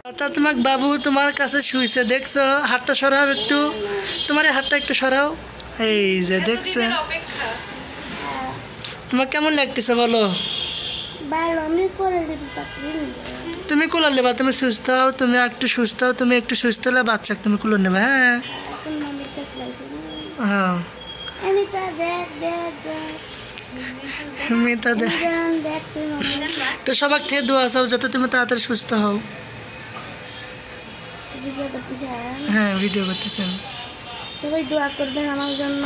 তা তোমাক বাবু তোমার কাছে শুইছে দেখছো, হাতটা সরাও একটু, তোমার এই হাতটা একটু সরাও। এই যে দেখছো, তোমার কেমন লাগতেছে বলো? তুমি কোলে নেবা, তুমি সুস্থ হও, তুমি একটু সুস্থ হও, তুমি একটু সুস্থ হলে বাচ্চাকে তুমি কোলে নেবা। হ্যাঁ হ্যাঁ মিতা দেখ, তো সবাক থেকে দোয়া চাও যাতে তুমি তাড়াতাড়ি সুস্থ হও। হ্যাঁ ভিডিও করতেছেন, সবাই দোয়া করবেন আমার জন্য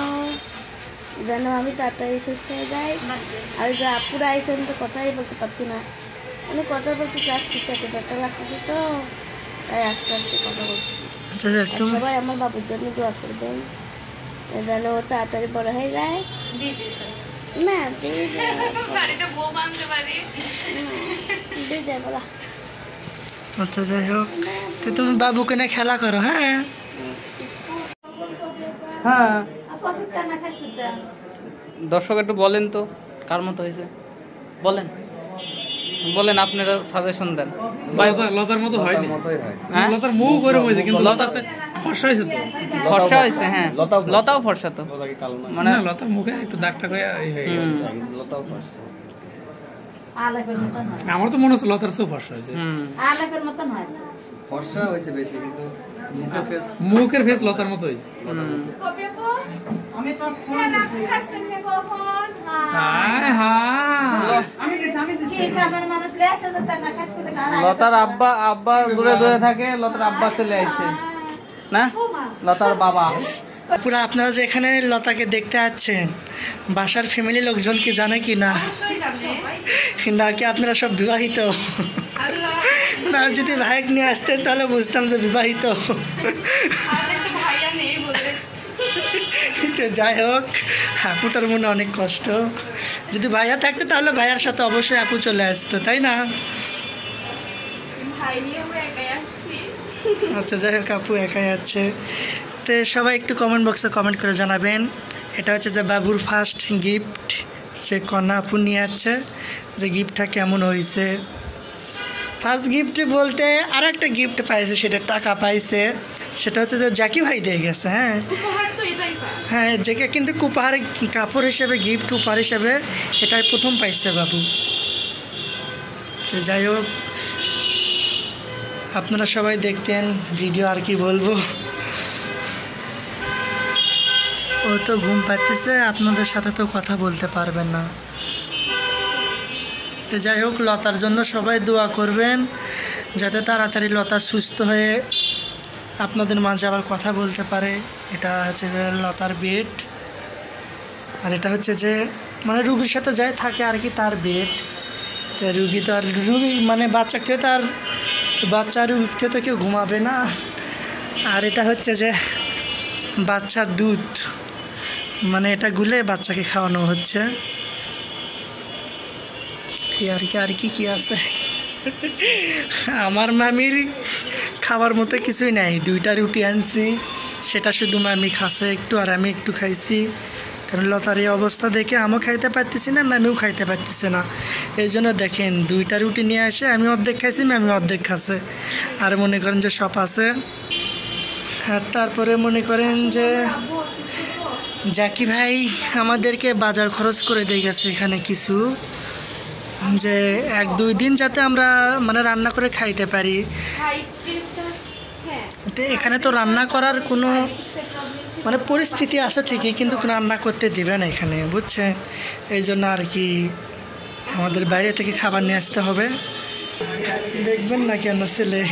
যেন আমি তাড়াতাড়ি সুস্থ হয়ে যাই। আর যে আপুরা আইছেন তো কথাই বলতে পারছি না, আমি কথা বলতে চাচ্ছি, পেটে ব্যথা লাগতেছে তো তাই আস্তে আস্তে কথা বলছি। আচ্ছা সবাই আমার বাবুর জন্য দোয়া করবেন যেন ও তাড়াতাড়ি বড় হয়ে যায়। না বলা। আচ্ছা যাই হোক, তো তুমি বাবুকে নিয়ে খেলা করো। হ্যাঁ হ্যাঁ দর্শক একটু বলেন তো কার মতো হয়েছে, বলেন বলেন, আপনারা সাজেশন দেন। লতার মতো হয়নি, লতার মুখ গরম হয়েছে কিন্তু লতা ফর্সা হয়েছে তো, ফর্সা হয়েছে। হ্যাঁ লতাও ফর্সা তো, মানে লতার মুখে একটু দাগ টাক হয়ে গেছে। লতাও ফর্সা, আমার তো মনে হচ্ছে লতার চেয়েও ফর্সা হয়েছে, ফর্সা হয়েছে বেশি, কিন্তু মুখের ফেস লতার মতোই। লতার আব্বা দূরে দূরে থাকে, লতার আব্বা চলে আসছে না, লতার বাবা। পুরা আপনারা যে এখানে লতাকে দেখতে আসছেন, বাসার ফ্যামিলি লোকজন কি জানে কি না, নাকি আপনারা সব বিবাহিত? না যদি ভাইক নিয়ে আসতেন তাহলে বুঝতাম যে বিবাহিত। যাই হোক, আপুটার মনে অনেক কষ্ট, যদি ভাইয়া থাকতো তাহলে ভাইয়ার সাথে অবশ্যই আপু চলে আসতো, তাই না? আচ্ছা যাই হোক, আপু একাই আছে। তো সবাই একটু কমেন্ট বক্সে কমেন্ট করে জানাবেন, এটা হচ্ছে যে বাবুর ফার্স্ট গিফট, সে কন্যা আপু নিয়ে যাচ্ছে, যে গিফটটা কেমন হয়েছে। ফার্স্ট গিফট বলতে আরও একটা গিফট পাইছে, সেটা টাকা পাইছে, সেটা হচ্ছে যে জ্যাকি ভাই দিয়ে গেছে। হ্যাঁ হ্যাঁ যেটা কিন্তু উপহার কাপড় হিসেবে, গিফট উপহার হিসেবে এটাই প্রথম পাইছে বাবু। তো যাই হোক, আপনারা সবাই দেখতেন ভিডিও, আর কি বলবো, ও তো ঘুম পাচ্ছে, আপনাদের সাথে তো কথা বলতে পারবেন না। তো যাই হোক, লতার জন্য সবাই দোয়া করবেন যাতে তাড়াতাড়ি লতা সুস্থ হয়ে আপনাদের মাঝে আবার কথা বলতে পারে। এটা হচ্ছে যে লতার বেড, আর এটা হচ্ছে যে মানে রুগীর সাথে যায় থাকে আর কি, তার বেড। তো রুগী তো আর রুগী মানে বাচ্চা খেয়ে তো আর বাচ্চা রুগীতে তো কেউ ঘুমাবে না। আর এটা হচ্ছে যে বাচ্চার দুধ, মানে এটা গুলে বাচ্চাকে খাওয়ানো হচ্ছে। আর কি কি আছে, আমার মামির খাবার মতো কিছুই নাই, 2টা রুটি আনছি, সেটা শুধু মামি খাচ্ছে একটু, আর আমি একটু খাইছি, কারণ লতার এই অবস্থা দেখে আমিও খাইতে পারতেছি না, মামিও খাইতে পারতেছে না। এই জন্য দেখেন 2টা রুটি নিয়ে আসে, আমি অর্ধেক খাইছি, মামি অর্ধেক খাচ্ছে, আর মনে করেন যে সব আছে। আর তারপরে মনে করেন যে জ্যাকি ভাই আমাদেরকে বাজার খরচ করে দিয়ে গেছে এখানে কিছু, যে 1-2 দিন যাতে আমরা মানে রান্না করে খাইতে পারি। তো এখানে তো রান্না করার কোনো মানে পরিস্থিতি আছে ঠিকই, কিন্তু রান্না করতে দিবে না এখানে, বুঝছেন? এই জন্য আর কি আমাদের বাইরে থেকে খাবার নিয়ে আসতে হবে। দেখবেন না কেন ছেলে,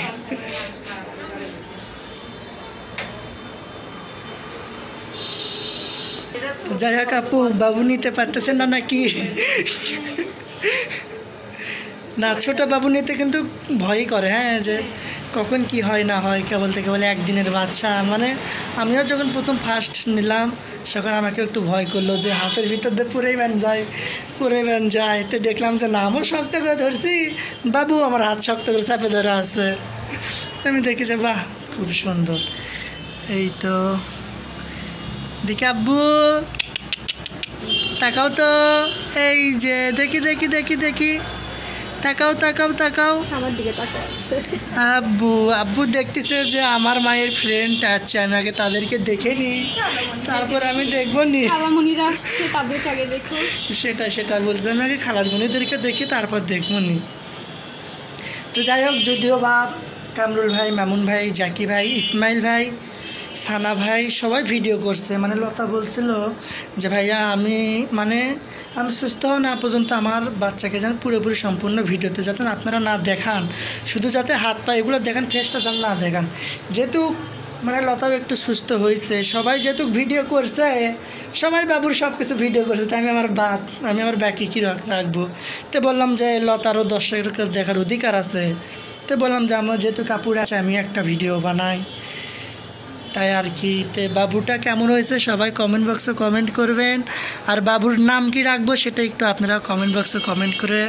যাই হোক আপু, বাবু নিতে পারতেছেন না নাকি? না, ছোটো বাবু নিতে কিন্তু ভয়ই করে। হ্যাঁ, যে কখন কি হয় না হয়, কেবল থেকে বলে একদিনের বাচ্চা। মানে আমিও যখন প্রথম ফার্স্ট নিলাম তখন আমাকে একটু ভয় করলো যে হাতের ভিতর দিয়ে পুরে ব্যান যায়। তো দেখলাম যে না, আমিও শক্ত করে ধরছি, বাবু আমার হাত শক্ত করে চাপে ধরা আছে। তো আমি দেখি যে বাহ, খুব সুন্দর। এই তো দেখি, আব্বু তাকাও তো, এই যে দেখি দেখি দেখি দেখি তাকাও তাকাও তাকাও। আমার দিকে তাকায় আব্বু আব্বু দেখতেছে যে আমার মায়ের ফ্রেন্ড আছে, আমি আগে তাদেরকে দেখে নিই, তারপর আমি দেখবো নি। খালামণিরা আসছে, তাদেরকে আগে দেখো। সেটা বলছে, আমি আগে খালামণিদেরকে দেখি তারপর দেখবো নি। তো যাই হোক, যদিও বা কামরুল ভাই, মামুন ভাই, জাকি ভাই, ইসমাইল ভাই, সানা ভাই সবাই ভিডিও করছে, মানে লতা বলছিল যে ভাইয়া আমি সুস্থ হওয়া না পর্যন্ত আমার বাচ্চাকে যেন পুরোপুরি সম্পূর্ণ ভিডিওতে যাতে আপনারা না দেখান, শুধু যাতে হাত পা এগুলো দেখান, ফেসটা যেন না দেখান। যেহেতু মানে লতাও একটু সুস্থ হয়েছে, সবাই যেহেতু ভিডিও করছে, সবাই বাবুর সব কিছু ভিডিও করছে, তাই আমি আমার বাকি কী রাখবো। তো বললাম যে লতারও দর্শকের দেখার অধিকার আছে, তো বললাম যে আমার যেহেতু কাপড় আছে আমি একটা ভিডিও বানাই, তাই আর কি। তো বাবুটা কেমন হয়েছে সবাই কমেন্ট বক্সে কমেন্ট করবেন, আর বাবুর নাম কি রাখবো সেটা একটু আপনারা কমেন্ট বক্সে কমেন্ট করে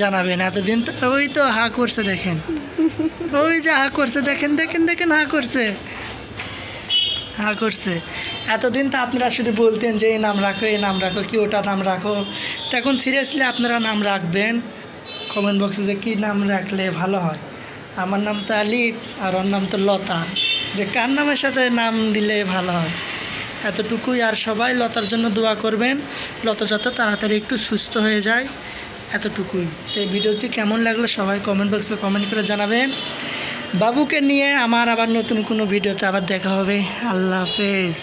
জানাবেন। এতদিন তো ওই তো হা করছে, দেখেন ওই যে হা করছে, দেখেন হা করছে। এতদিন তো আপনারা শুধু বলতেন যে এই নাম রাখো কি ওটা নাম রাখো, তো এখন সিরিয়াসলি আপনারা নাম রাখবেন কমেন্ট বক্সে যে কী নাম রাখলে ভালো হয়। আমার নাম তো আলিফ আর ওর নাম তো লতা, যে কার নামের সাথে নাম দিলে ভালো হয়, এতটুকুই। আর সবাই লতার জন্য দোয়া করবেন, লতা যত তাড়াতাড়ি একটু সুস্থ হয়ে যায়, এতটুকুই। তো এই ভিডিওটি কেমন লাগলো সবাই কমেন্ট বক্সে কমেন্ট করে জানাবেন। বাবুকে নিয়ে আমার আবার নতুন কোনো ভিডিওতে আবার দেখা হবে। আল্লাহ হাফেজ।